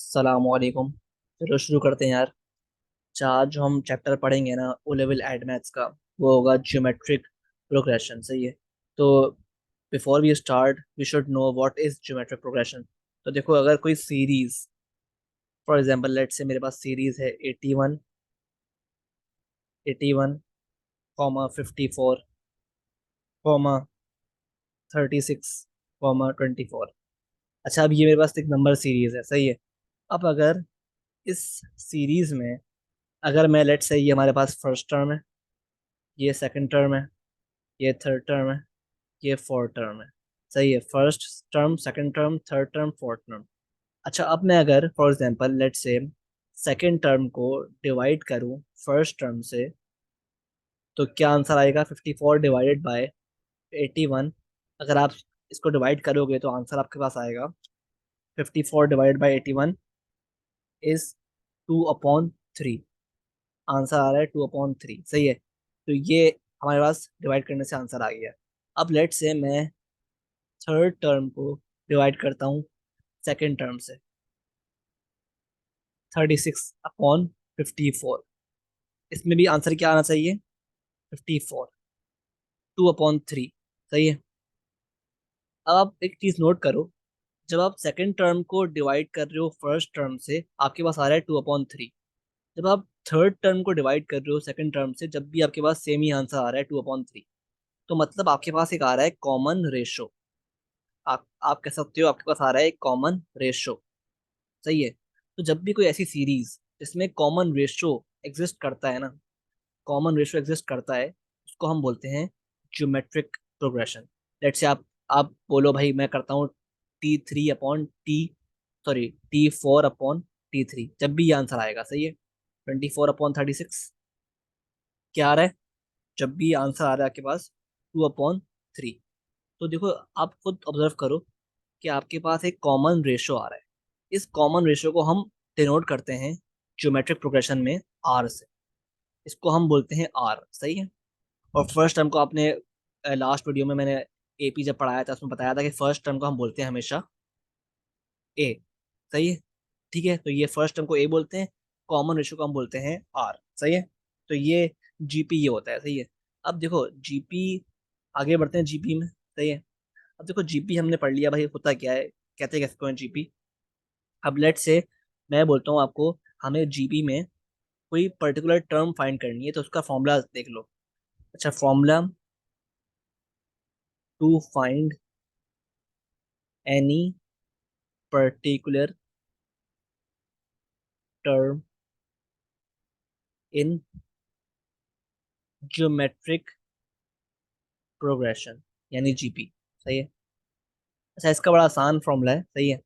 सलामकुम। चलो शुरू करते हैं यार। आज जो हम चैप्टर पढ़ेंगे ना ओ लेवल एड मैथ्स का, वो होगा ज्योमेट्रिक प्रोग्रेशन। सही है। तो before we start we should know what is geometric progression. तो देखो, अगर कोई सीरीज, फॉर एग्जांपल लेट से मेरे पास सीरीज है 81, 81 कॉमा 54 कॉमा 36 कॉमा 24। अच्छा, अब ये मेरे पास एक नंबर सीरीज है। सही है। अब अगर इस सीरीज में, अगर मैं लेट से, ये हमारे पास फर्स्ट टर्म है, ये सेकंड टर्म है, ये थर्ड टर्म है, ये फोर्थ टर्म है। सही है। First term, second term, third term, fourth term. अच्छा, अब मैं अगर फॉर एग्जांपल लेट से सेकंड टर्म को डिवाइड करूं फर्स्ट टर्म से, तो क्या आंसर आएगा? 54 डिवाइडेड बाय 81। अगर आप इसको डिवाइड करोगे तो आंसर आपके पास आएगा 54 डिवाइडेड बाय 81 इज 2/3। आंसर आ रहा है 2/3। सही है। तो ये हमारे पास डिवाइड करने से आंसर आ गया। अब लेट से मैं थर्ड टर्म को डिवाइड करता हूँ सेकेंड टर्म से, 36/54। इसमें भी आंसर क्या आना चाहिए? 54, 2/3। सही है। अब आप एक चीज नोट करो, जब आप सेकेंड टर्म को डिवाइड कर रहे हो फर्स्ट टर्म से, आपके पास आ रहा है 2/3। जब आप थर्ड टर्म को डिवाइड कर रहे हो सेकेंड टर्म से, जब भी आपके पास सेम ही आंसर आ रहा है 2/3। तो मतलब आपके पास एक आ रहा है कॉमन रेशो। आप कह सकते हो आपके पास आ रहा है एक कॉमन रेशो। सही है। तो जब भी कोई ऐसी सीरीज जिसमें कॉमन रेशो एग्जिस्ट करता है ना, कॉमन रेशो एग्जिस्ट करता है, उसको हम बोलते हैं ज्योमेट्रिक प्रोग्रेशन। लेट से आप बोलो भाई, मैं करता हूँ T3/T, सॉरी T4/T3। जब भी ये आंसर आएगा, सही है, 24/36। क्या आ रहा है? जब भी आंसर आ रहा है आपके पास 2/3। तो देखो, आप खुद ऑब्जर्व करो कि आपके पास एक कॉमन रेशो आ रहा है। इस कॉमन रेशो को हम डिनोट करते हैं ज्योमेट्रिक प्रोग्रेशन में आर से। इसको हम बोलते हैं आर। सही है। और फर्स्ट टर्म को आपने लास्ट वीडियो में मैंने एपी जब पढ़ाया था उसमें बताया था कि फर्स्ट टर्म को हम बोलते हैं हमेशा ए। सही है। ठीक है। तो ये फर्स्ट टर्म को ए बोलते हैं, कॉमन रेशो को हम बोलते हैं आर। सही है। तो ये जीपी ये होता है। सही है। अब देखो जीपी, आगे बढ़ते हैं जीपी में। सही है। अब देखो जीपी हमने पढ़ लिया भाई होता क्या है, कहते हैं किसको है जीपी। अब लेट से मैं बोलता हूँ आपको, हमें जीपी में कोई पर्टिकुलर टर्म फाइंड करनी है, तो उसका फॉर्मूला देख लो। अच्छा, formula to find any particular term in geometric progression, यानी जीपी। सही है। अच्छा, इसका बड़ा आसान फॉर्मूला है। सही है।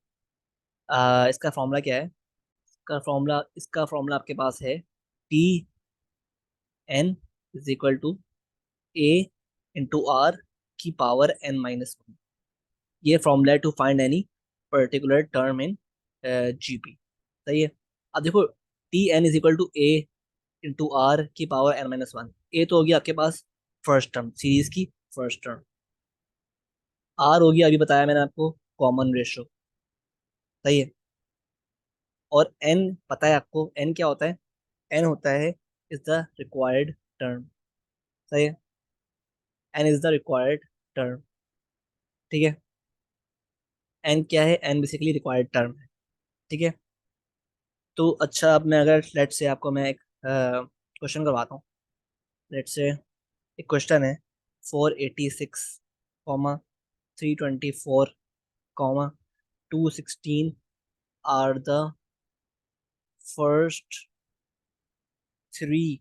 इसका फॉर्मूला क्या है? इसका फॉर्मूला आपके पास है T n = A × R⁻n−1। ये फॉर्मूला है to find any particular term in GP. सही है। अब देखो, T n = A × R⁻n−1। ए तो होगी आपके पास फर्स्ट टर्म, सीरीज की फर्स्ट टर्म। आर होगी, अभी बताया मैंने आपको, कॉमन रेशो। सही है। और एन पता है आपको, एन क्या होता है? एन होता है इज द रिक्वायर्ड टर्म। सही है। N is the required term. ठीक है। एन क्या है? एन बेसिकली रिक्वायर्ड टर्म है। ठीक है। तो अच्छा, अब मैं अगर लेट से आपको मैं एक क्वेश्चन करवाता हूँ। लेट से एक क्वेश्चन है, 486, 324, 216 are the first three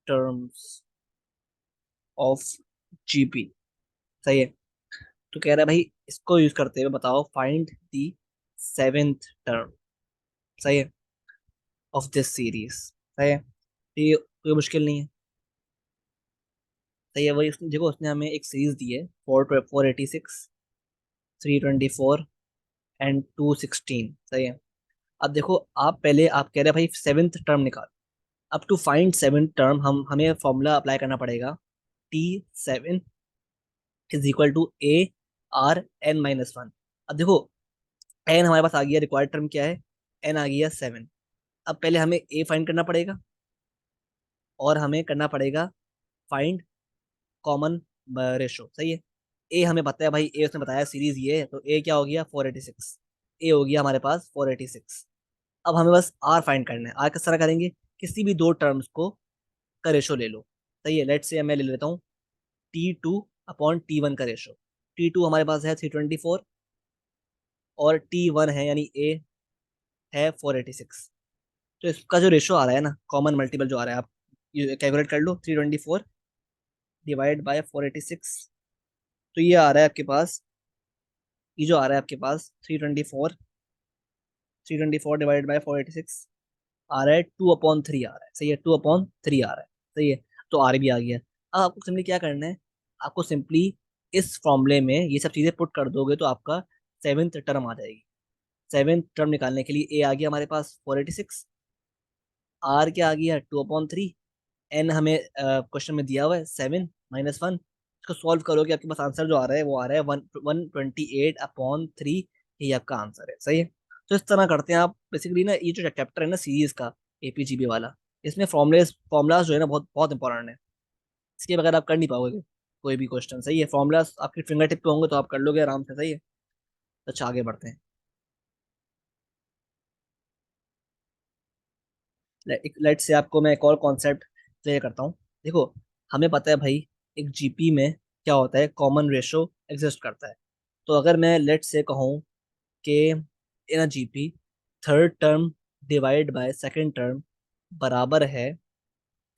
terms of GP. सही है। तो कह रहा है भाई, इसको यूज करते हुए बताओ, फाइंड द सेवेंथ टर्म। सही है। Of this series. सही है। तो ये कोई मुश्किल नहीं है। सही है। वही देखो, उसने हमें एक सीरीज दी है, 486, 324 एंड 216। सही है। अब देखो, आप कह रहे हैं भाई सेवेंथ टर्म निकाल। अब टू फाइंड सेवेंथ टर्म हमें फॉर्मूला अप्लाई करना पड़ेगा। T7 = A R n-1। अब देखो, एन हमारे पास आ गया, रिक्वायर्ड टर्म क्या है, एन आ गया 7। अब पहले हमें ए फाइंड करना पड़ेगा, और हमें करना पड़ेगा फाइंड कॉमन रेशो, सही है। ए हमें पता है भाई, ए उसने बताया सीरीज ये है, तो ए क्या हो गया 486, ए हो गया हमारे पास 486। अब हमें बस आर फाइंड करना है। आर किस तरह करेंगे, किसी भी दो टर्म्स को का रेशो ले लो, सही है। लेट से मैं ले लेता हूँ T2/T1 का रेशो। T2 हमारे पास है 324, और T1 है यानी ए है 486। तो इसका जो रेशो आ रहा है ना, कॉमन मल्टीपल जो आ रहा है, आप ये कैलकुलेट कर लो, 324 डिवाइड बाय 486। तो ये आ रहा है आपके पास, ये जो आ रहा है आपके पास 324 डिवाइड बाय 486 आ रहा है 2/3 आ रहा है, सही है, 2/3 आ रहा है, सही है। तो आर भी आ गया। अब आपको सिंपली क्या करना है, आपको सिंपली इस फॉर्मूले में ये सब चीजें पुट कर दोगे तो आपका सेवेंथ टर्म आ जाएगी। सेवेंथ टर्म निकालने के लिए ए आ गया हमारे पास 486, आर क्या आ गया 2/3, एन हमें क्वेश्चन में दिया हुआ है 7 - 1। इसको सॉल्व करोगे आपके पास आंसर जो आ रहा है वो आ रहा है 128/3। ये आपका आंसर है, सही है। तो इस तरह करते हैं आप बेसिकली ना, ये जो चैप्टर है ना सीरीज का, एपीजीबी वाला, इसमें फॉर्मुलाज जो है ना बहुत बहुत इंपॉर्टेंट है। इसके बगैर आप कर नहीं पाओगे कोई भी क्वेश्चन, सही है। फॉर्मुलाज आपके फिंगर टिप पे होंगे तो आप कर लोगे आराम से, सही है। अच्छा आगे बढ़ते हैं। लेट से आपको मैं एक और कॉन्सेप्ट क्लियर करता हूँ। देखो, हमें पता है भाई, एक जीपी में क्या होता है, कॉमन रेशो एग्जिस्ट करता है। तो अगर मैं लेट से कहूँ कि in a GP third term divide by second term बराबर है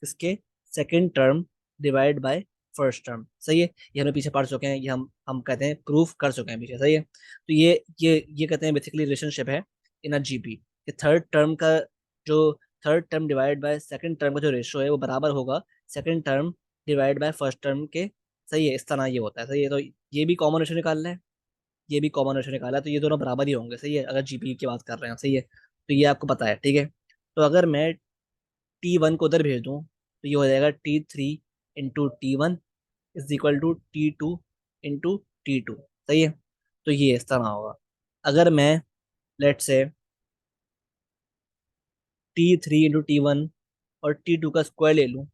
किसके, second term divide by first term, सही है। ये हमें पीछे पढ़ चुके हैं, ये हम कहते हैं प्रूफ कर चुके हैं पीछे, सही है। तो ये कहते हैं बेसिकली रिलेशनशिप है इन अ जीपी, कि थर्ड टर्म का जो third term divide by second term का जो रेशियो है वो बराबर होगा second term divide by first term के, सही है। इस तरह ये होता है, सही है। तो ये भी कॉमन रेशियो निकालना है, ये भी कॉमन रेशियो निकाला है, तो ये दोनों बराबर ही होंगे, सही है, अगर जीपी की बात कर रहे हैं, सही है। तो ये आपको पता है, ठीक है। तो अगर मैं T1 को उधर भेज दूँ तो ये हो जाएगा T3 × T1 is equal to T2 × T2, सही है। तो ये इस तरह होगा। अगर मैं लेट से T3 × T1 और T2 का स्क्वायर ले लूँ,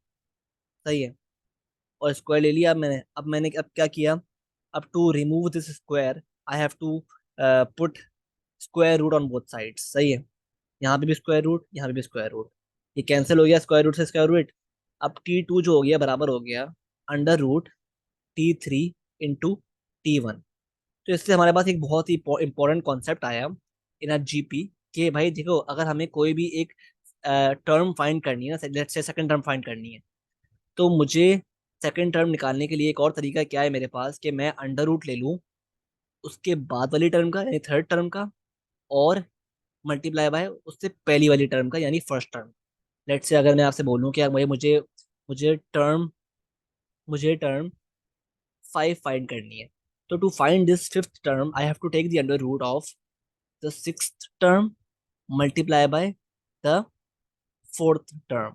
सही है, और स्क्वायर ले लिया। अब मैंने अब क्या किया, अब to remove this square I have to put square root on both sides, सही है। यहाँ पे भी स्क्वायर रूट, यहाँ पे भी स्क्वायर रूट, ये कैंसिल हो गया, स्क्वायर रूट से स्क्वायर रूट। अब T2 जो हो गया बराबर हो गया √T3 × T1। तो इससे हमारे पास एक बहुत ही इंपॉर्टेंट कॉन्सेप्ट आया इन आर जीपी, कि भाई देखो, अगर हमें कोई भी एक टर्म फाइंड करनी है ना, let's say second term find करनी है, तो मुझे सेकंड टर्म निकालने के लिए एक और तरीका क्या है मेरे पास, कि मैं अंडर रूट ले लूँ उसके बाद वाली टर्म का यानी थर्ड टर्म का, और मल्टीप्लाई बाय उससे पहली वाली टर्म का यानी फर्स्ट टर्म। लेट्स से अगर मैं आपसे बोलूँ कि भाई मुझे मुझे टर्म मुझे टर्म 5 फाइंड करनी है, तो to find this fifth term I have to take the under root of the sixth term multiply by the fourth term.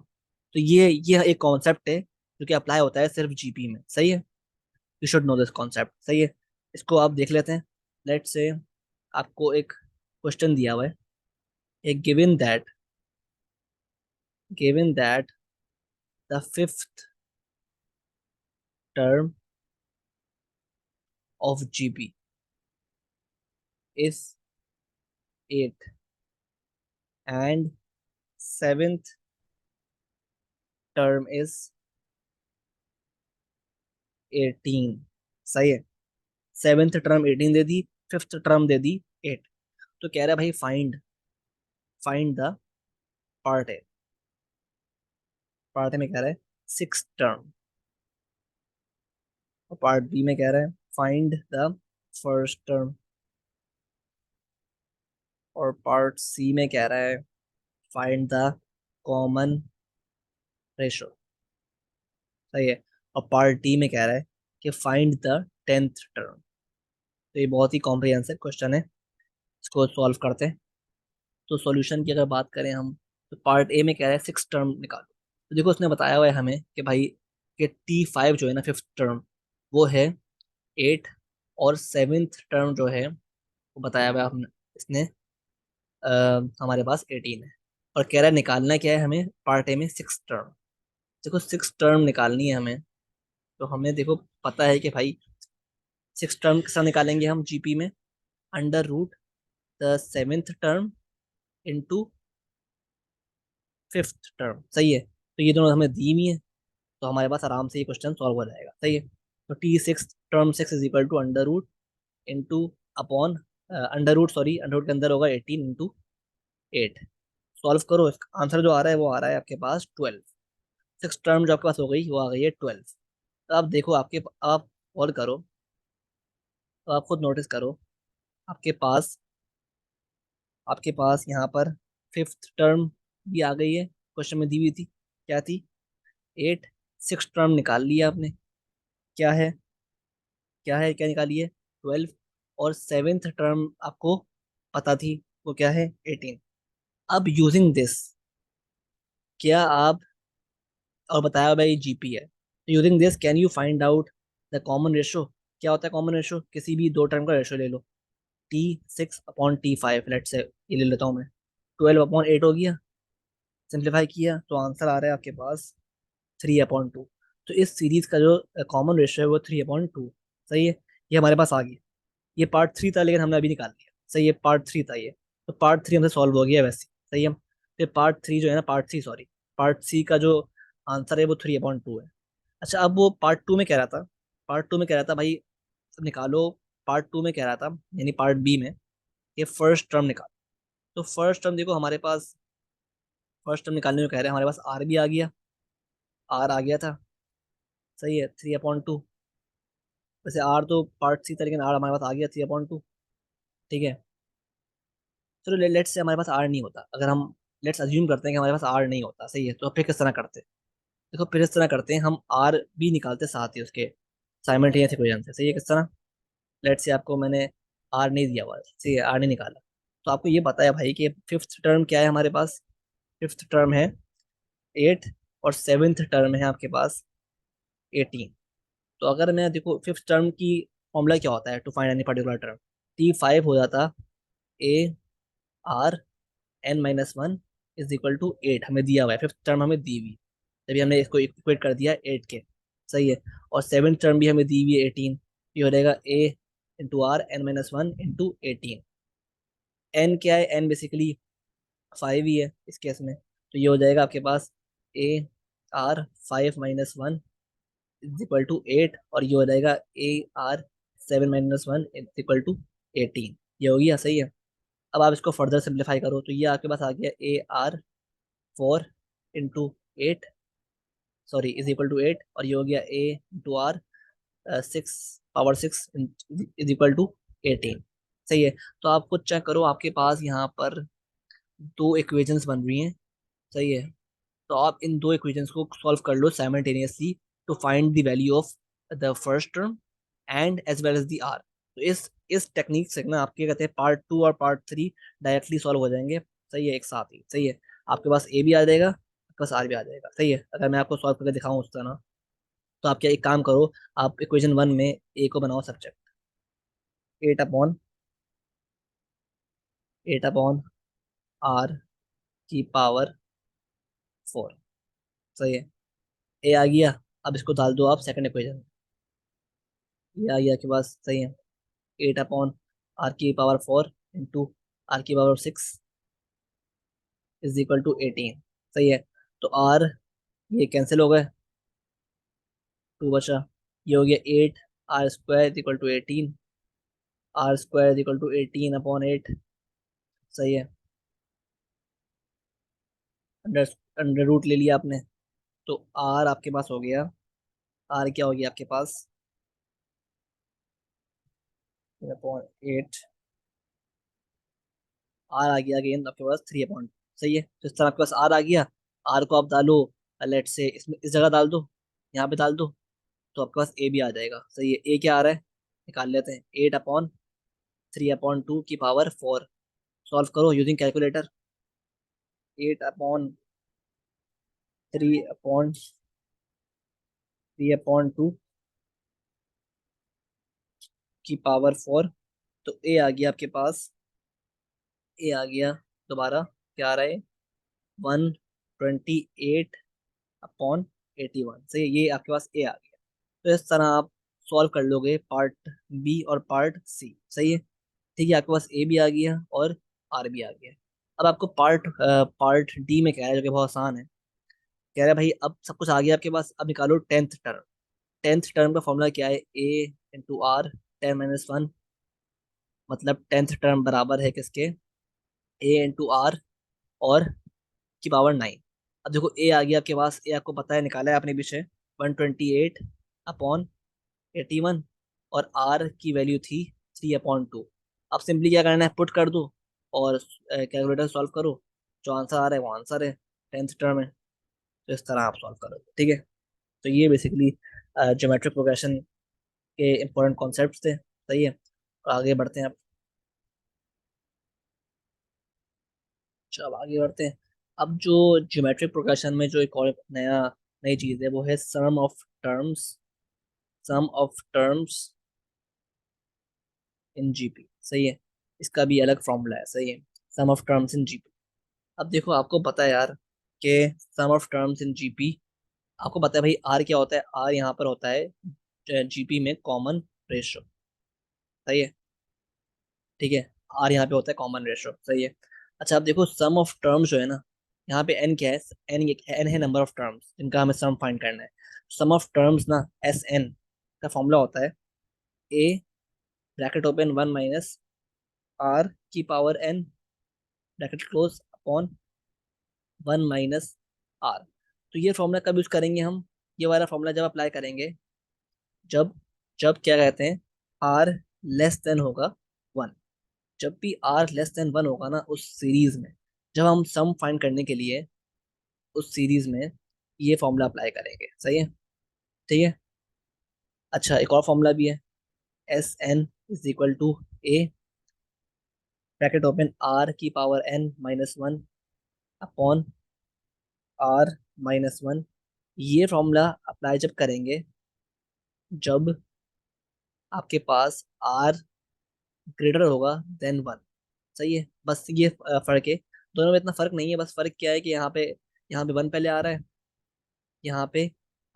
तो ये एक कॉन्सेप्ट है जो कि अप्लाई होता है सिर्फ जीपी में, सही है। You should know this concept, सही है। इसको आप देख लेते हैं। लेट से आपको एक क्वेश्चन दिया हुआ है, एक given that the fifth term of GP is 8 and seventh term is 18, सही है। सेवेंथ टर्म 18 दे दी, फिफ्थ टर्म दे दी 8। तो कह रहा है भाई फाइंड द पार्ट है, पार्ट ए में कह रहा है सिक्स टर्म, और पार्ट बी में कह रहा है फाइंड द फर्स्ट टर्म, और पार्ट सी में कह रहा है फाइंड द कॉमन रेशो, सही है। और पार्ट डी में कह रहा है कि फाइंड द टेंथ टर्म। तो ये बहुत ही कॉम्प्रिहेंसिव क्वेश्चन है, इसको सॉल्व करते हैं। तो सॉल्यूशन की अगर बात करें हम, तो पार्ट ए में कह रहा है सिक्स टर्म निकालो। तो देखो उसने बताया हुआ है हमें कि भाई कि T5 जो है ना फिफ्थ टर्म, वो है 8, और सेवेंथ टर्म जो है वो बताया हुआ है हमने, इसने हमारे पास 18 है, और कह रहा है निकालना क्या है हमें पार्ट ए में 6 टर्म। देखो 6 टर्म निकालनी है हमें, तो हमें देखो पता है कि भाई 6 टर्म किस तरह निकालेंगे हम जीपी में, under root the 7th term into 5th term. सही है, तो ये दोनों हमें दी हुई है, तो हमारे पास आराम से ये क्वेश्चन सॉल्व हो जाएगा। सही है, तो T6 term 6 is equal to under root into upon under root, sorry under root के अंदर होगा 18 इंटू 8। सॉल्व करो, आंसर जो आ रहा है वो आ रहा है आपके पास 12। 6 टर्म जो आपके पास हो गई वो आ गई है 12। तो आप देखो आपके, आप और करो, तो आप खुद नोटिस करो, आपके पास आपके पास यहाँ पर 5th टर्म भी आ गई है, क्वेश्चन में दी हुई थी, क्या थी, 8। 6 टर्म निकाल लिया आपने, क्या है, क्या निकाली है, 12। और 7th टर्म आपको पता थी, वो क्या है, 18। अब यूजिंग दिस, क्या आप, और बताया भाई जीपी है, तो using this can you find out the common ratio. क्या होता है कॉमन रेशो, किसी भी दो टर्म का रेशो ले लो, T6/T5, लेट से ये ले लेता हूँ मैं, 12/8 हो गया, सिंप्लीफाई किया तो आंसर आ रहा है आपके पास 3/2। तो इस सीरीज का जो कॉमन रेशो है वो 3/2। सही है, ये हमारे पास आ गया। ये पार्ट 3 था लेकिन हमने अभी निकाल लिया। सही है, पार्ट 3 था ये, तो पार्ट 3 हमसे सॉल्व हो गया वैसे। सही है, फिर पार्ट 3 जो है ना, पार्ट 3 सॉरी, पार्ट 3 का जो आंसर है वो 3/2 है। अच्छा, अब वो पार्ट 2 में कह रहा था, पार्ट 2 में कह रहा था भाई निकालो, पार्ट 2 में कह रहा था यानी पार्ट 2 में, ये फर्स्ट टर्म निकालो। तो फर्स्ट टर्म देखो हमारे पास, फर्स्ट टर्म निकालने में कह रहे हैं हमारे पास आर भी आ गया, आर आ गया था। सही है, 3/2। वैसे आर तो पार्ट 3 था लेकिन आर हमारे पास आ गया 3/2। ठीक है, चलो लेट्स से हमारे पास आर नहीं होता, अगर हम लेट्स अज्यूम करते हैं कि हमारे पास आर नहीं होता। सही है, तो फिर किस तरह करते हैं, देखो फिर इस तरह करते हैं, हम आर भी निकालते साथ ही उसके साइमल्टेनियस इक्वेशन से। सही है, किस तरह, लेट्स से आपको मैंने आर नहीं दिया हुआ है, सही है, आर नहीं निकाला, तो आपको ये पता है भाई कि 5th टर्म क्या है हमारे पास, 5th टर्म है 8, और 7th टर्म है आपके पास 18। तो अगर मैं देखो 5th टर्म की फॉर्मूला क्या होता है to find any particular term, T5 हो जाता AR(n-1) इज इक्वल टू 8, हमें दिया हुआ है, 5th टर्म हमें दी हुई, तभी हमने इसको इक्वेट कर दिया 8 के। सही है, और 7th टर्म भी हमें दी हुई है 18, ये हो जाएगा A(n-1)(18). n क्या है, n बेसिकली 5 ही है इस केस में, तो ये हो जाएगा आपके पास AR(5-1) इज इक्वल टू 8, और ये हो जाएगा AR(7-1) इज इक्वल टू 18। ये हो गया। सही है, अब आप इसको फर्दर सिंप्लीफाई करो तो ये आपके पास आ गया AR(4)(8), sorry is equal to 8, और ये हो गया A(6)(6) इज इक्वल टू 18। सही है, तो आप खुद चेक करो, आपके पास यहाँ पर दो इक्वेशंस बन रही हैं। सही है, तो आप इन दो इक्वेशंस को सॉल्व कर लो simultaneously to find the value of the first term and as well as the r. तो इस टेक्निक से ना आपके कहते हैं पार्ट 2 और पार्ट 3 डायरेक्टली सॉल्व हो जाएंगे। सही है, एक साथ ही। सही है, आपके पास ए भी आ जाएगा, आपके पास आर भी आ जाएगा। सही है, अगर मैं आपको सॉल्व करके दिखाऊं उस तरह, तो आप क्या एक काम करो, आप इक्वेशन 1 में ए को बनाओ सब्जेक्ट, 8/8/आर की पावर 4। सही है, ए आ गया, अब इसको डाल दो आप सेकंड इक्वेशन, ये आ गया आपके पास। सही है, 8/आर की power 4 into R⁴ is equal to 18। सही है, तो आर ये कैंसिल हो गए, 2 बचा, ये हो गया 8 R² is equal to 18, R² is equal to 18/8। सही है, अंडर अंडर रूट ले लिया आपने, तो आर आपके पास हो गया, आर क्या हो गया आपके पास, 8, आर आ गया अगेन आपके पास 3 अपॉइंट। सही है, तो इस तरह आपके पास आर आ गया, आर को आप डालो, लेट से इसमें इस जगह डाल दो, यहाँ पे डाल दो, तो आपके पास ए भी आ जाएगा। सही है, ए क्या आ रहा है, निकाल लेते हैं, 8/3/2 की पावर 4। सॉल्व करो यूजिंग कैलकुलेटर, 8/3/2 की पावर 4, तो ए आ गया आपके पास ए आ गया दोबारा, क्या आ रहा है, 128 अपॉन 81, सही है, ये आपके पास ए आ गया। तो इस तरह आप सॉल्व कर लोगे पार्ट बी और पार्ट सी, सही है। ठीक है, आपके पास ए भी आ गया और आर भी आ गया। अब आपको पार्ट डी में कह रहा है, जो कि बहुत आसान है। कह रहा है भाई अब सब कुछ आ गया आपके पास, अब निकालो टेंथ टर्म। टेंथ टर्म का फॉर्मूला क्या है, ए इंटू आर, 10 - 1, मतलब टेंथ टर्म बराबर है किसके, ए इंटू आर और की पावर 9। अब देखो ए आ गया आपके पास, ए आपको पता है, निकाला है आपने पीछे, 128 अपॉन 81, और आर की वैल्यू थी 3/2। अब सिंपली क्या करना है, पुट कर दो और कैलकुलेटर सॉल्व करो, जो आंसर आ रहा है वो आंसर है, टेंथ टर्म है। तो इस तरह आप सॉल्व करोगे, ठीक है। तो ये बेसिकली ज्योमेट्रिक प्रोग्रेशन के इंपॉर्टेंट कॉन्सेप्ट्स थे, सही है। और आगे बढ़ते हैं अब, चलो अब आगे बढ़ते हैं। अब जो ज्योमेट्रिक प्रोग्रेशन में जो एक और नई चीज़ है, वो है sum of terms, sum of terms in GP, सही है। इसका भी अलग फॉर्मूला है, सही है, sum of terms in GP. अब देखो आपको पता है यार कि sum of terms in GP, आपको पता है भाई आर क्या होता है, आर यहाँ पर होता है जीपी में कॉमन रेशो, सही है, ठीक है। आर यहाँ पे होता है कॉमन रेशो, सही है। अच्छा अब देखो सम ऑफ टर्म्स जो है ना, यहाँ पे एन क्या है, एन है नंबर ऑफ टर्म्स जिनका हमें सम फाइंड करना है। सम ऑफ टर्म्स ना, एस एन का फॉर्मूला होता है ए ब्रैकेट ओपन 1 - आर की power n bracket close upon 1 - R. तो ये फॉर्मूला कब यूज करेंगे हम, ये वाला फॉर्मूला जब अप्लाई करेंगे, जब जब क्या कहते हैं, आर लेस देन होगा 1। जब भी आर लेस देन 1 होगा ना उस सीरीज में, जब हम सम फाइंड करने के लिए उस सीरीज में ये फॉर्मूला अप्लाई करेंगे, सही है, ठीक है। अच्छा एक और फॉर्मूला भी है, S n = bracket open r की पावर n - 1 अपॉन r - 1। ये फॉर्मूला अप्लाई जब करेंगे, जब आपके पास r ग्रेटर होगा देन 1, सही है। बस ये फर्क है, दोनों में इतना फर्क नहीं है, बस फर्क क्या है कि यहाँ पे 1 पहले आ रहा है, यहाँ पे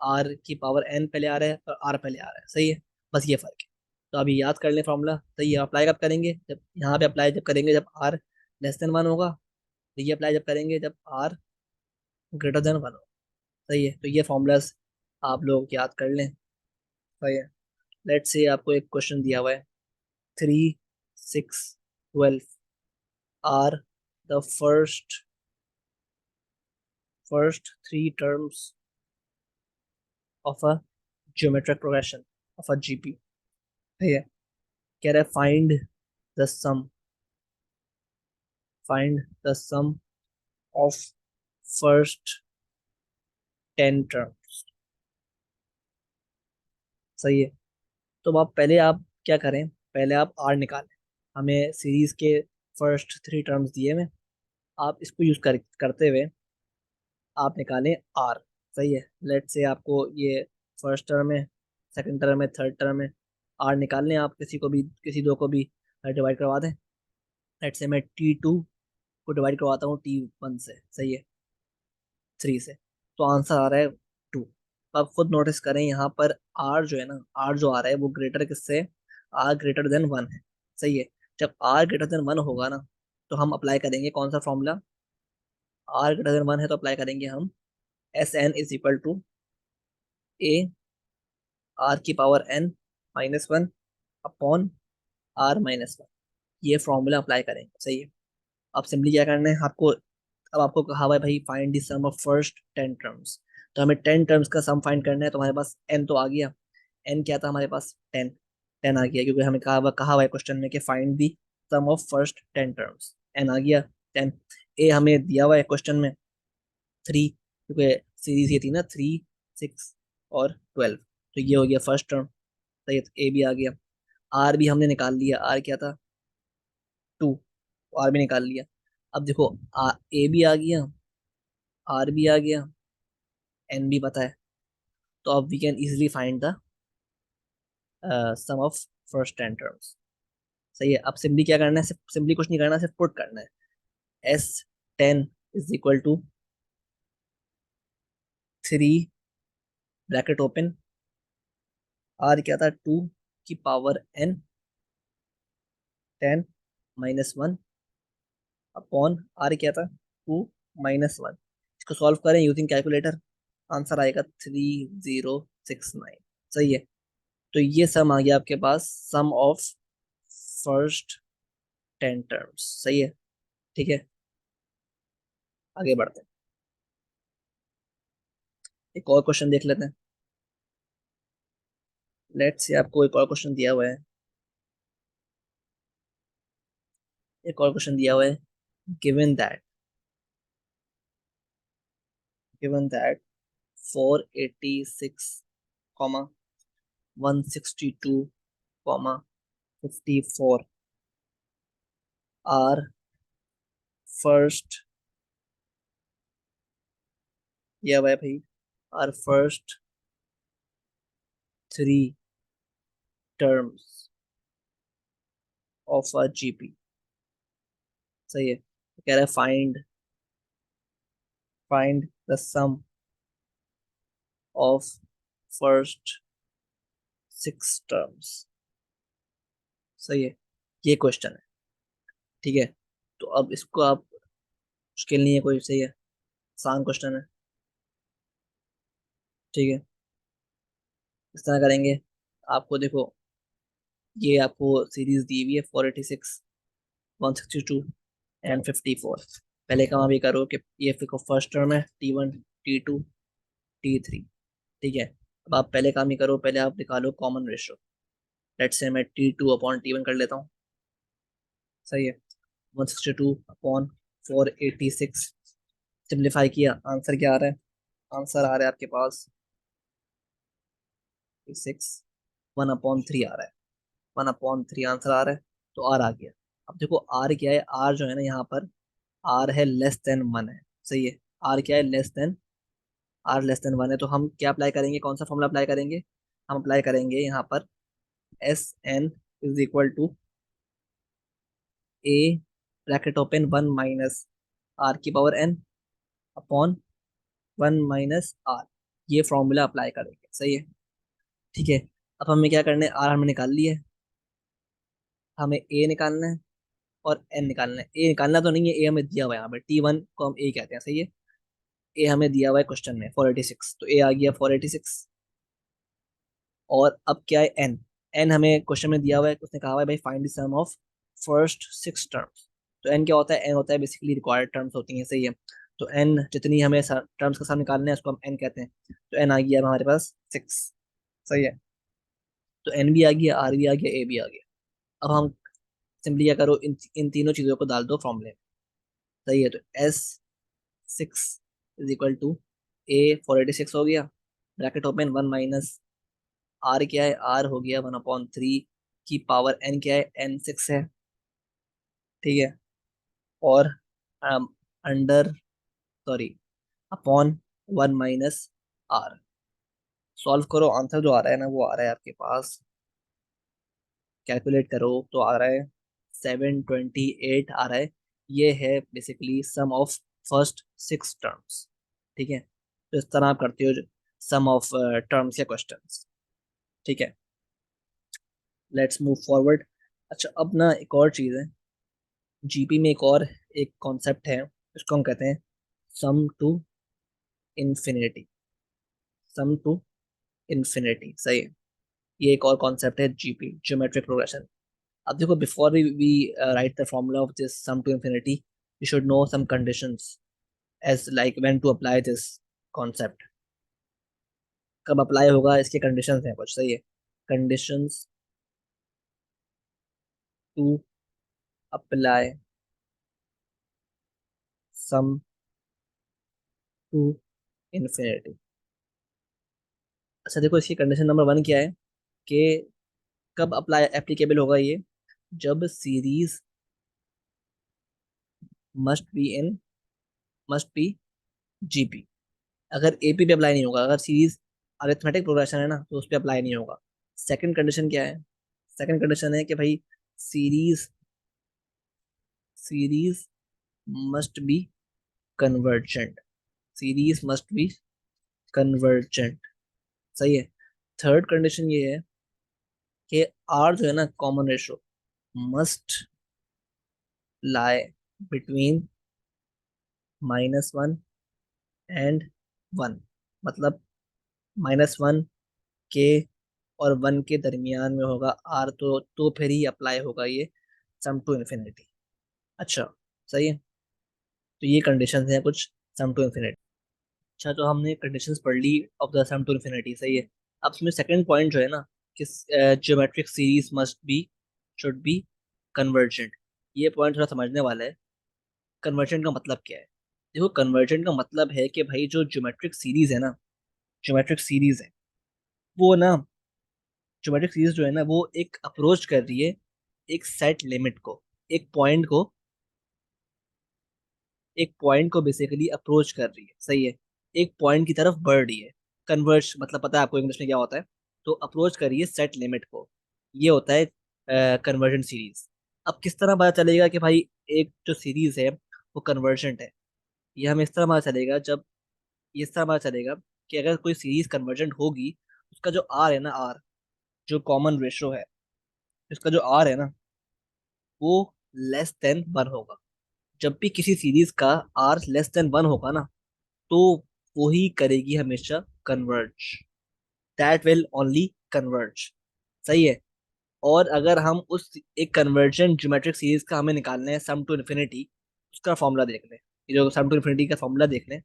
r की पावर n पहले आ रहा है और r पहले आ रहा है, सही है। बस ये फर्क है। तो अभी याद कर लें फॉर्मूला, तो ये अप्लाई कब करेंगे, जब यहाँ पे अप्लाई जब करेंगे जब r लेस देन 1 होगा, तो ये अप्लाई जब करेंगे जब r ग्रेटर देन 1 होगा, सही है। तो ये फॉर्मूलाज आप लोग याद कर लें, सही है। लेट्स से आपको एक क्वेश्चन दिया हुआ है, 3, 6, 12 are the first three terms of a geometric progression of a GP, ठीक है। कह रहा है the sum find the sum of first 10 terms, सही है। तो आप क्या करें, पहले आप आर निकालें, हमें सीरीज के फर्स्ट 3 टर्म्स दिए हुए, आप इसको यूज करते हुए आप निकालें आर, सही है। लेट से आपको ये फर्स्ट टर्म है, सेकंड टर्म है, थर्ड टर्म है, आर निकाल लें आप, किसी को भी किसी दो को भी डिवाइड करवा दें। लेट से मैं T2 को डिवाइड करवाता हूँ T1 से, सही है, 3 से, तो आंसर आ रहा है 2। आप खुद नोटिस करें यहाँ पर आर जो है ना, आर जो आ रहा है वो ग्रेटर किससे, आर ग्रेटर देन 1 है, सही है। जब आर ग्रेटर देन 1 होगा ना, तो हम अप्लाई करेंगे कौन सा फॉर्मूला, आर ग्रेटर देन 1 है तो अप्लाई करेंगे हम SN = ए r की पावर n - 1 अपॉन r - 1, ये फॉर्मूला अप्लाई करेंगे, सही है। अब सिंपली क्या करना है आपको, अब आपको कहा हुआ है भाई find the sum of first 10 terms, तो हमें 10 टर्म्स का सम फाइंड करना है। तो हमारे पास n तो आ गया, n क्या था हमारे पास, 10, 10 आ गया, क्योंकि हमें कहा हुआ है क्वेश्चन में कि find the sum of first 10 terms, n आ गया 10। ए हमें दिया हुआ है क्वेश्चन में 3, क्योंकि सीरीज ये थी ना 3, 6 और 12, तो ये हो गया फर्स्ट टर्म, सही है, तो ए भी आ गया। आर भी हमने निकाल लिया, आर क्या था 2, आर भी निकाल लिया। अब देखो ए भी आ गया, आर भी आ गया, एन भी पता है, तो अब we can easily find the sum of first 10 terms, सही है। अब सिंपली क्या करना है, सिंपली कुछ नहीं करना, सिर्फ पुट करना है। S10 is equal to 3 bracket open, R क्या था, 2 की पावर n, 10 - 1 अपॉन आर क्या था, 2 - 1। इसको सॉल्व करें यूजिंग कैलकुलेटर, आंसर आएगा 3069। सही है। तो ये सम आ गया आपके पास, सम ऑफ फर्स्ट 10 टर्म्स। सही है। ठीक है, आगे बढ़ते हैं, एक और क्वेश्चन देख लेते हैं। लेट्स से आपको एक और क्वेश्चन दिया हुआ है, एक और क्वेश्चन दिया हुआ है। Given that given that 486 comma 162 comma 54 are first, दिया हुआ है भाई, are first 3 terms of a GP. सही है। तो कह रहा है find the sum of first 6 terms. सही है, ये क्वेश्चन है। ठीक है, तो अब इसको आप, मुश्किल नहीं है कोई, सही है, आसान क्वेश्चन है। ठीक है, इस तरह करेंगे। आपको देखो, ये आपको सीरीज दी हुई है 486, 162 एंड 54। पहले काम आप ये करो कि ये देखो फर्स्ट टर्म है T1, T2, T3। ठीक है, अब आप पहले काम ही करो, पहले आप निकालो कॉमन रेशियो। लेट्स से मैं T2/T1 कर लेता हूँ। सही है। 162/486, सिंप्लीफाई किया, आंसर क्या आ रहा है, आंसर आ रहा है आपके पास 6, 1/3 आ रहा है, 1/3 आंसर आ रहा है। तो आर आ गया। अब देखो आर क्या है, आर जो है ना यहाँ पर, आर है लेस देन 1 है। सही है, आर क्या है, आर लेस देन 1 है। तो हम क्या अप्लाई करेंगे, कौन सा फॉर्मूला अप्लाई करेंगे, हम अप्लाई करेंगे यहाँ पर SN is equal to A bracket open 1 - R की पावर n अपॉन 1 - R। ये फॉर्मूला अप्लाई करेंगे। सही है। ठीक है, अब हमें क्या करना है, आर हमने निकाल लिया है, हमें ए निकालना है और एन निकालना है। ए निकालना तो नहीं है, ए हमें दिया हुआ है यहाँ पे, T1 को हम ए कहते हैं। सही है, ए हमें दिया हुआ है क्वेश्चन में 486, तो ए आ गया 486। और अब क्या है, एन, एन हमें क्वेश्चन में दिया हुआ है, उसने कहा हुआ है भाई find the sum of first 6 terms. तो एन क्या होता है, एन होता है बेसिकली रिक्वायर्ड टर्म्स होती हैं। सही है, तो एन जितनी हमें टर्म्स का सम निकालना है उसको हम एन कहते हैं। तो एन आ गया अब हमारे पास 6। सही है, तो एन भी आ गया, आर भी आ गया, ए भी आ गया। अब हम सिंपली क्या करो, इन तीनों चीजों को डाल दो फॉर्मूले में। सही है, तो S6 इज इक्वल टू ए 486 हो गया, ब्रैकेट ओपन 1 - आर क्या है, आर हो गया 1/3 की पावर एन क्या है, N6 है। ठीक है, और under, sorry, upon 1 - R. Solve करो, आंसर जो आ रहा है ना वो आ रहा है आपके पास, कैलकुलेट करो तो आ रहा है 728 आ रहा है। ये है basically sum of first 6 terms. ठीक है, तो इस तरह आप करते हो सम ऑफ टर्म्स या क्वेश्चंस। ठीक है, लेट्स मूव फॉरवर्ड। अच्छा, अब ना एक और चीज़ है, जीपी में एक कॉन्सेप्ट है, इसको हम कहते हैं sum to infinity. Sum to infinity, सही है। ये एक और कॉन्सेप्ट है जीपी, ज्योमेट्रिक प्रोग्रेशन। अब देखो, before we write the formula of this sum to infinity, we should know some conditions, as like when to apply this concept. कब apply होगा, इसके कंडीशंस हैं कुछ। सही है, conditions to apply sum to infinity. अच्छा देखो, इसकी कंडीशन नंबर 1 क्या है कि कब अप्लाई एप्लीकेबल होगा ये, जब series must be in must be GP. अगर एपी पे अप्लाई नहीं होगा, अगर सीरीज अरिथमेटिक प्रोग्रेशन है ना तो उस पर अप्लाई नहीं होगा। सेकंड कंडीशन क्या है, सेकंड कंडीशन है कि भाई series series must be convergent. Series must be convergent. सही है। थर्ड कंडीशन ये है कि आर जो है ना, common ratio must lie between -1 and 1। मतलब -1 के और 1 के दरमियान में होगा आर, तो फिर ही अप्लाई होगा ये सम टू इन्फिनिटी। अच्छा, सही है। तो ये कंडीशंस हैं कुछ सम टू इन्फिनिटी। अच्छा, तो हमने कंडीशंस पढ़ ली of the sum to infinity. सही है। अब इसमें सेकंड पॉइंट जो है ना कि geometric series must B should be convergent. ये पॉइंट थोड़ा समझने वाला है। कन्वर्जेंट का मतलब क्या है? देखो, कन्वर्जेंट का मतलब है कि भाई जो ज्योमेट्रिक सीरीज है ना, ज्योमेट्रिक सीरीज है वो ना, ज्योमेट्रिक सीरीज जो है ना वो एक अप्रोच कर रही है एक सेट लिमिट को, एक पॉइंट को, एक पॉइंट को बेसिकली अप्रोच कर रही है। सही है। एक पॉइंट की तरफ बढ़ रही है। कन्वर्ज मतलब पता है आपको इंग्लिश में क्या होता है? तो अप्रोच कर रही है सेट लिमिट को, ये होता है कन्वर्जेंट सीरीज। अब किस तरह पता चलेगा कि भाई एक जो सीरीज है वो कन्वर्जेंट है? ये हमें इस तरह पता चलेगा जब, ये इस तरह पता चलेगा कि अगर कोई सीरीज कन्वर्जेंट होगी, उसका जो आर है ना, आर जो कॉमन रेशो है, इसका जो आर है ना वो लेस देन 1 होगा। जब भी किसी सीरीज का आर लेस देन 1 होगा ना, तो वो ही करेगी हमेशा converge. That will only converge. सही है। और अगर हम उस एक कन्वर्जेंट ज्योमेट्रिक सीरीज का हमें निकालना है सम टू इन्फिनिटी, उसका फॉर्मूला देख लें। ये जो सम टू इन्फिनिटी का फॉर्मूला देख लें।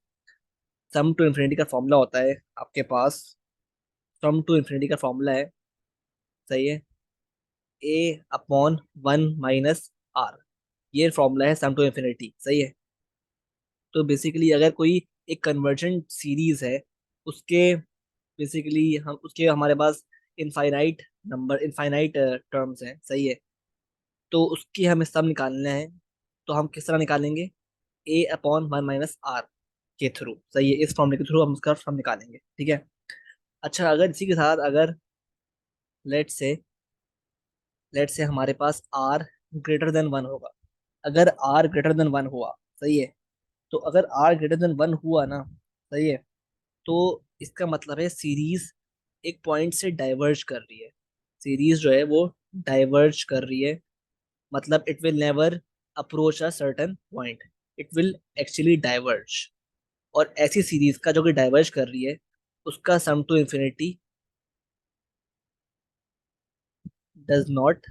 सम टू इन्फिनिटी का फॉर्मूला होता है आपके पास, सम टू इन्फिनिटी का फॉर्मूला है, सही है, a/1 - r। ये फॉर्मूला है सम टू इन्फिनिटी। सही है। तो बेसिकली अगर कोई एक कन्वर्जेंट सीरीज है, उसके बेसिकली हम उसके हमारे पास इनफाइनाइट नंबर, इनफाइनाइट टर्म्स हैं। सही है। तो उसकी हमें सम निकालना है। तो हम किस तरह निकालेंगे? a/1 - r के थ्रू। सही है। इस फॉर्मूले के थ्रू हम उसका सम निकालेंगे। ठीक है। अच्छा, अगर इसी के साथ अगर लेट से हमारे पास r greater than 1 होगा। अगर r greater than 1 हुआ, सही है, तो अगर r greater than 1 हुआ ना, सही है, तो इसका मतलब है सीरीज एक पॉइंट से डाइवर्ज कर रही है। सीरीज जो है वो डाइवर्ज कर रही है। मतलब it will never approach a certain point, it will actually diverge. और ऐसी सीरीज का जो कि डाइवर्ज कर रही है, उसका sum to infinity does not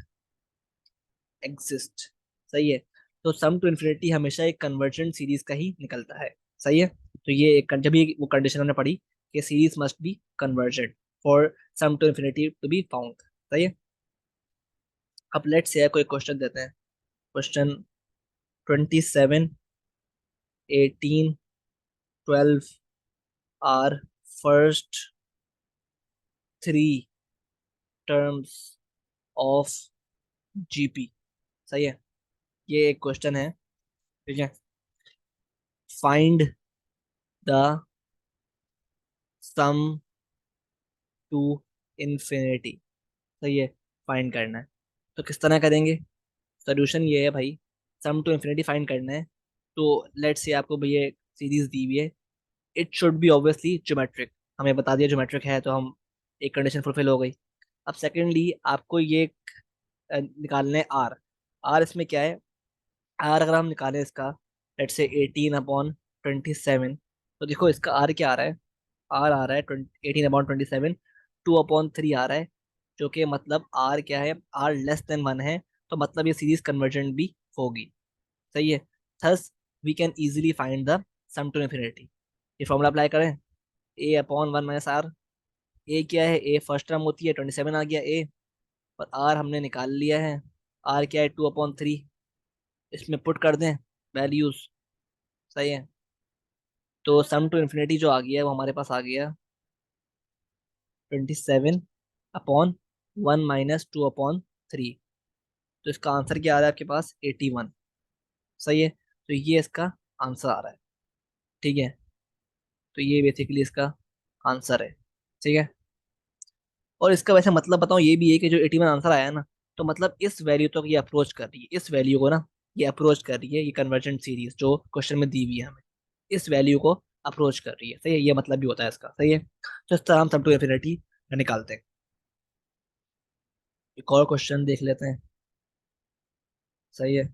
exist. सही है। तो सम टू इन्फिनिटी हमेशा एक कन्वर्जेंट सीरीज का ही निकलता है। सही है। तो ये एक जब भी वो कंडीशन हमने पढ़ी कि series must be convergent for sum to infinity to be found. सही है। अब लेट्स से कोई क्वेश्चन देते हैं। Question 27, 18, 12 are first 3 terms of GP. सही है। ये एक क्वेश्चन है। ठीक है। Find the sum to infinity. सही है। फाइंड करना है। तो किस तरह करेंगे? सोल्यूशन ये है भाई, सम टू इन्फिनिटी फाइंड करना है। तो लेट्स से आपको भैया सीरीज दी हुई है, it should be obviously geometric. हमें बता दिया ज्योमेट्रिक है, तो हम एक कंडीशन फुलफिल हो गई। अब सेकेंडली आपको ये निकालना है आर। आर इसमें क्या है? आर अगर हम निकालें इसका, लेट्स से 18/27, तो देखो इसका आर क्या आ रहा है? आर आ रहा है 18/27, 2/3 आ रहा है। जो कि मतलब आर क्या है? आर लेस देन 1 है। तो मतलब ये सीरीज कन्वर्जेंट भी होगी। सही है। Thus we can easily find the sum to infinity. ये फॉर्मूला अप्लाई करें, a/1 - r। ए क्या है? ए फर्स्ट टर्म होती है, 27 आ गया ए। और आर हमने निकाल लिया है। आर क्या है? 2/3। इसमें पुट कर दें वैल्यूज। सही है। तो सम टू इन्फिनिटी जो आ गया है वो हमारे पास आ गया 27/1 - 2/3। तो इसका आंसर क्या आ रहा है आपके पास? 81। सही है। तो ये इसका आंसर आ रहा है। ठीक है। तो ये बेसिकली इसका आंसर है। ठीक है। और इसका वैसे मतलब बताऊं, ये भी है कि जो 81 आंसर आया है ना, तो मतलब इस वैल्यू तक ये अप्रोच कर रही है, इस वैल्यू को ना ये अप्रोच कर रही है, ये कन्वर्जेंट सीरीज जो क्वेश्चन में दी हुई है हमें, इस वैल्यू को अप्रोच कर रही है। सही है, ये मतलब भी होता है इसका। सही है, तो इस तरह हम सम टू इन्फिनिटी निकालते हैं। एक और क्वेश्चन देख लेते हैं। सही है,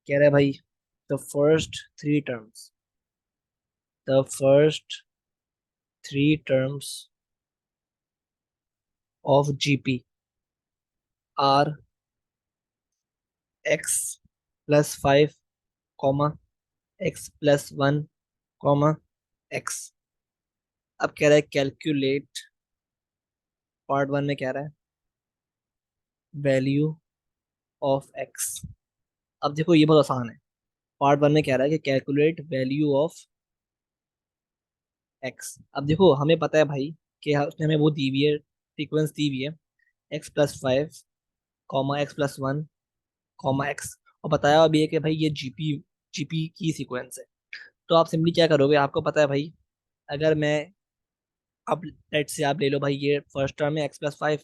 कह रहा है भाई the first three terms, the first three terms of GP are x plus five comma x plus one comma x. अब कह रहा है कैलकुलेट, पार्ट वन में कह रहा है वैल्यू ऑफ एक्स। अब देखो ये बहुत आसान है। पार्ट वन में कह रहा है कि कैलकुलेट वैल्यू ऑफ एक्स। अब देखो हमें पता है भाई कि उसने हमें वो दी हुई है, सीक्वेंस दी हुई है, x plus five comma x plus one comma x, और बताया अभी है कि भाई ये जीपी जीपी की सीक्वेंस है। तो आप सिंपली क्या करोगे, आपको पता है भाई, अगर मैं, अब लेट से आप ले लो भाई, ये फर्स्ट टर्म है x plus five,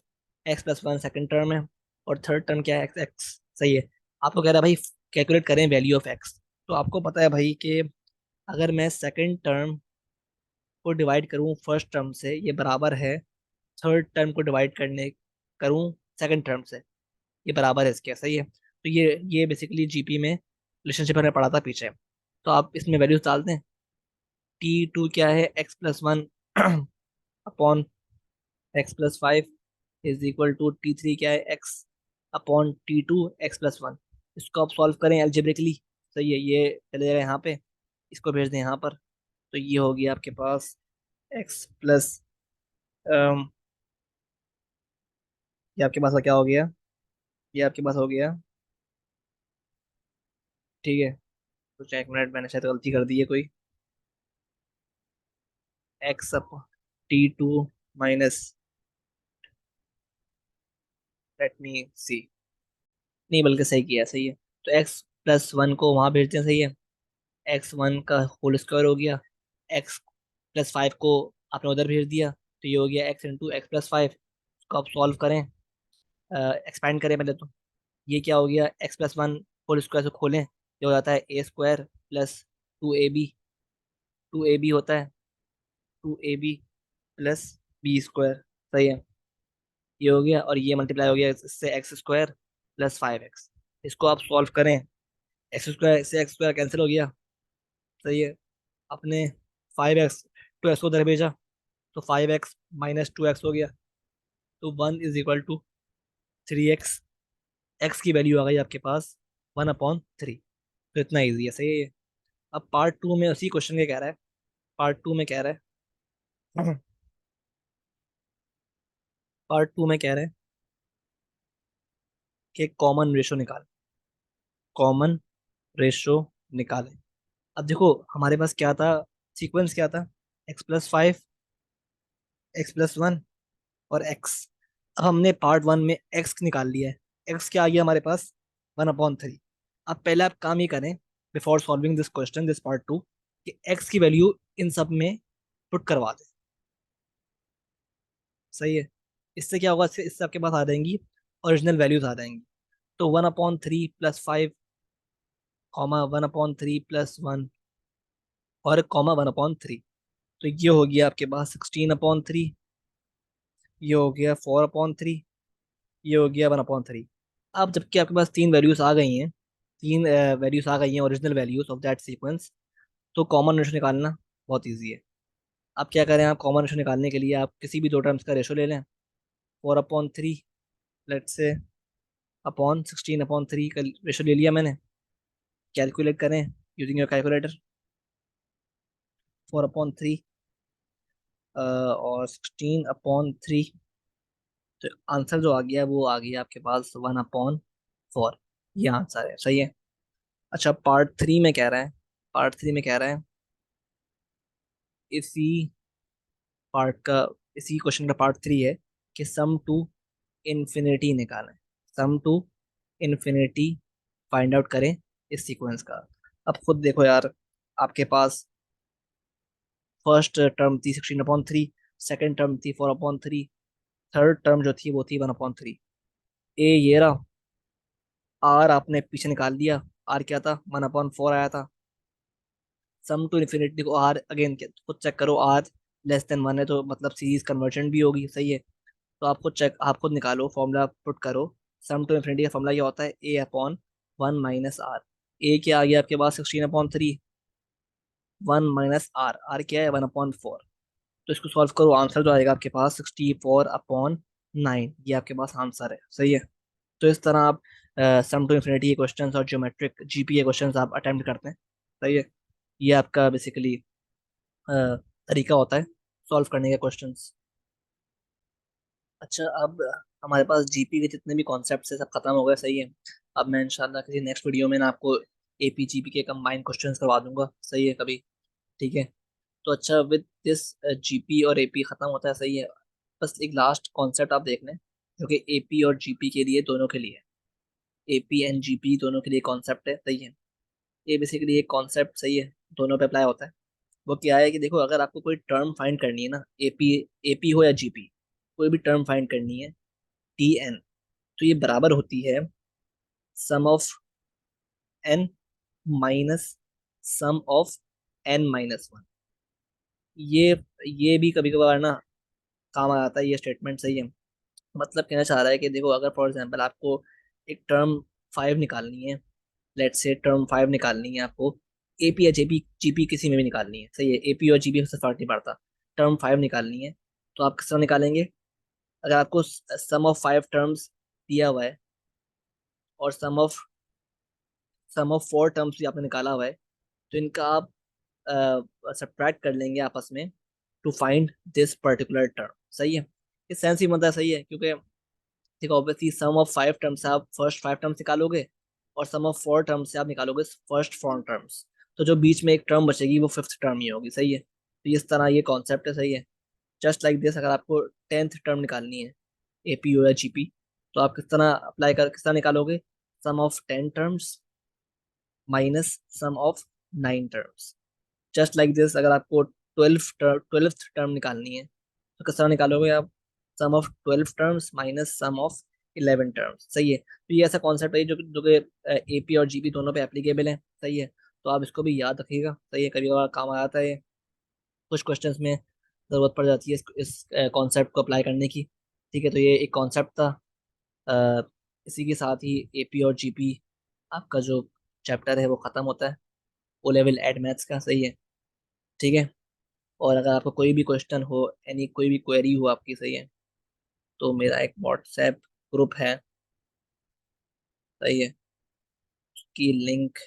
x plus one second term है, और थर्ड टर्म क्या है, एक्स एक्स। सही है, आपको कह रहा है भाई कैलकुलेट करें वैल्यू ऑफ एक्स। तो आपको पता है भाई कि अगर मैं सेकेंड टर्म को डिवाइड करूं फर्स्ट टर्म से, ये बराबर है थर्ड टर्म को डिवाइड करने करूं सेकेंड टर्म से, ये बराबर है इसके। सही है, तो ये बेसिकली जीपी में रिलेशनशिप हमने पढ़ा था पीछे। तो आप इसमें वैल्यूज डाल दें। टी टू क्या है, x plus one upon x plus five is equal to t three क्या है, x upon t two x plus one. इसको आप सॉल्व करें एल्जेब्रिकली। सही है, ये चले जाएगा यहाँ पे, इसको भेज दें यहाँ पर। तो ये हो गया आपके पास एक्स प्लस, ये आपके पास क्या हो गया, ये आपके पास हो गया। ठीक है, तो एक मिनट, मैंने शायद गलती कर दी है कोई। X up T two minus, let me see, नहीं बल्कि सही किया, सही है। तो एक्स प्लस वन को वहां भेजते हैं। सही है, एक्स वन का होल स्क्वायर हो गया, एक्स प्लस फाइव को आपने उधर भेज दिया, तो ये हो गया x into x plus five. इसको आप सॉल्व करें, एक्सपैंड करें पहले तो। ये क्या हो गया, x plus one whole square से खोलें, ये हो जाता है a square plus two a b, two a b होता है, two a b plus b square. सही है, ये हो गया, और ये मल्टीप्लाई हो गया इससे x square plus five x. इसको आप सॉल्व करें, एक्स स्क्वायर से एक्स स्क्वायर कैंसिल हो गया। सही है, अपने फाइव एक्स टू एक्स को उधर भेजा, तो five x minus two x हो गया, तो one is equal to three x. X की वैल्यू आ गई आपके पास वन अपॉन थ्री। तो इतना ईजी है। सही है ये। अब पार्ट टू में उसी क्वेश्चन के कह रहा है, पार्ट टू में कह रहा है पार्ट टू में कह रहा है कि कॉमन रेशो निकाल, कॉमन रेशो निकालें। अब देखो हमारे पास क्या था, सीक्वेंस क्या था, x plus five, x plus one और एक्स। अब हमने पार्ट वन में एक्स निकाल लिया है, एक्स क्या आ गया हमारे पास, वन अपॉन थ्री। अब पहले आप काम ही करें, before solving this question, this part two, कि एक्स की वैल्यू इन सब में पुट करवा दें। सही है, इससे क्या होगा, इससे इससे आपके पास आ जाएंगी ओरिजिनल वैल्यूज आ जाएंगी। तो one upon three plus five comma one upon three plus one और कॉमा वन अपॉन थ्री। तो ये हो गया आपके पास सिक्सटीन अपॉन थ्री, ये हो गया फोर अपॉन थ्री, ये हो गया वन अपॉन थ्री। अब जबकि आपके पास तीन वैल्यूज आ गई हैं, तीन वैल्यूज आ गई हैं original values of that sequence, तो कॉमन रेशो निकालना बहुत ईजी है। आप क्या करें, आप कॉमन रेशो निकालने के लिए आप किसी भी दो टर्म्स का रेशो ले लें, फोर अपॉन थ्री लेट से अपॉन सिक्सटीन अपॉन थ्री का रेशो ले लिया मैंने। कैलकुलेट करें using your calculator, four upon three और सिक्सटीन अपॉन थ्री। तो आंसर जो आ गया वो आ गया आपके पास वन अपॉन फोर, ये आंसर है। सही है। अच्छा पार्ट थ्री में कह रहा है, पार्ट थ्री में कह रहा है इसी पार्ट का, इसी क्वेश्चन का पार्ट थ्री है कि सम टू इन्फिनिटी निकालें, sum to infinity find out करें इस सीक्वेंस का। अब खुद देखो यार, आपके पास फर्स्ट टर्म थी sixteen upon three, second term थी four upon three, third term जो थी वो थी वन अपॉन थ्री। ए ये रहा, आर आपने पीछे निकाल दिया, आर क्या था, 1/4 आया था। सम टू इन्फिनिटी को आर अगेन खुद चेक करो, आर लेस देन 1 है तो मतलब सीरीज कन्वर्जन भी होगी, सही है। तो आपको चेक, आप खुद निकालो, फॉर्मूला पुट करो। सम टू इन्फिनिटी का फॉर्मूला क्या होता है, ए अपॉन 1 - आर। ए क्या आ गया आपके पास, 16/3। 1 - आर, आर क्या है, 1/4। तो इसको सॉल्व करो, आंसर जो आएगा आपके पास 64/9, ये आपके पास आंसर है, सही है। तो इस तरह आप सम टू इन्फिनिटी के क्वेश्चंस और ज्योमेट्रिक जीपी के क्वेश्चंस आप अटेम्प्ट करते हैं, सही है। ये आपका बेसिकली तरीका होता है सॉल्व करने के क्वेश्चंस। अच्छा, अब हमारे पास जीपी के जितने भी कॉन्सेप्ट्स है सब खत्म हो गए, सही है। अब मैं इंशाल्लाह किसी नेक्स्ट वीडियो में ना आपको एपी जीपी के कंबाइंड क्वेश्चंस करवा दूंगा, सही है, कभी। ठीक है। तो अच्छा, विद दिस जीपी और एपी खत्म होता है, सही है। बस एक लास्ट कॉन्सेप्ट आप देख लें, जो कि एपी और जीपी के लिए, दोनों के लिए, एपी एंड जीपी दोनों के लिए कॉन्सेप्ट है, सही है। ये बेसिकली एक कॉन्सेप्ट, सही है, दोनों पे अप्लाई होता है। वो क्या है कि देखो, अगर आपको कोई टर्म फाइंड करनी है ना, एपी एपी हो या जीपी, कोई भी टर्म फाइंड करनी है, टी एन, तो ये बराबर होती है sum of n minus sum of n - 1। ये ये भी कभी कभार ना काम आ जाता है ये स्टेटमेंट, सही है। मतलब कहना चाह रहा है कि देखो, अगर फॉर एग्जांपल आपको एक टर्म 5 निकालनी है, लेट्स से टर्म 5 निकालनी है आपको, एपी या जेपी जीपी किसी में भी निकालनी है, सही है, एपी और जीपी से फर्क नहीं पड़ता। टर्म 5 निकालनी है, तो आप किस तरह निकालेंगे, अगर आपको सम ऑफ 5 टर्म्स दिया हुआ है और सम ऑफ 4 टर्म्स भी आपने निकाला हुआ है, तो इनका आप सब्ट्रैक्ट कर लेंगे आपस में to find this particular term, सही है। ये सेंस ही बनता है, सही है, क्योंकि देखो ऑब्वियसली सम ऑफ 5 टर्म्स से आप फर्स्ट 5 टर्म्स निकालोगे, और सम ऑफ 4 टर्म्स से आप निकालोगे फर्स्ट 4 टर्म्स। तो जो बीच में एक टर्म बचेगी वो फिफ्थ टर्म ही होगी, सही है। तो इस तरह ये कॉन्सेप्ट है, सही है। जस्ट लाइक दिस, अगर आपको 10th टर्म निकालनी है, एपी या जीपी, तो आप किस तरह निकालोगे, sum of 10 terms minus sum of 9 terms. Just like this, अगर आपको 12th टर्म निकालनी है, तो किस तरह निकालोगे आप, sum of 12 terms minus sum of 11 terms, सही है। तो ये ऐसा कॉन्सेप्ट है जो कि एपी और जीपी दोनों पे एप्लीकेबल है, सही है। तो आप इसको भी याद रखिएगा, सही है, कभी कभार काम आ जाता है ये। कुछ क्वेश्चंस में ज़रूरत पड़ जाती है इस कॉन्सेप्ट को अप्लाई करने की। ठीक है, तो ये एक कॉन्सेप्ट था। अ, इसी के साथ ही एपी और जीपी आपका जो चैप्टर है वो ख़त्म होता है, ओ लेवल एड मैथ्स का, सही है। ठीक है। और अगर आपको कोई भी क्वेश्चन हो, एनी कोई भी क्वेरी हो आपकी, सही है, तो मेरा एक व्हाट्सएप ग्रुप है, सही है, की लिंक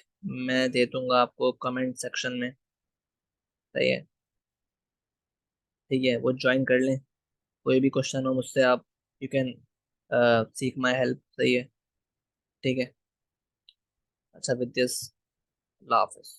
मैं दे दूंगा आपको कमेंट सेक्शन में, सही है। ठीक है, वो ज्वाइन कर लें। कोई भी क्वेश्चन हो मुझसे आप, you can seek my help, सही है। ठीक है। अच्छा, विद दिस, अल्लाह हाफिज़।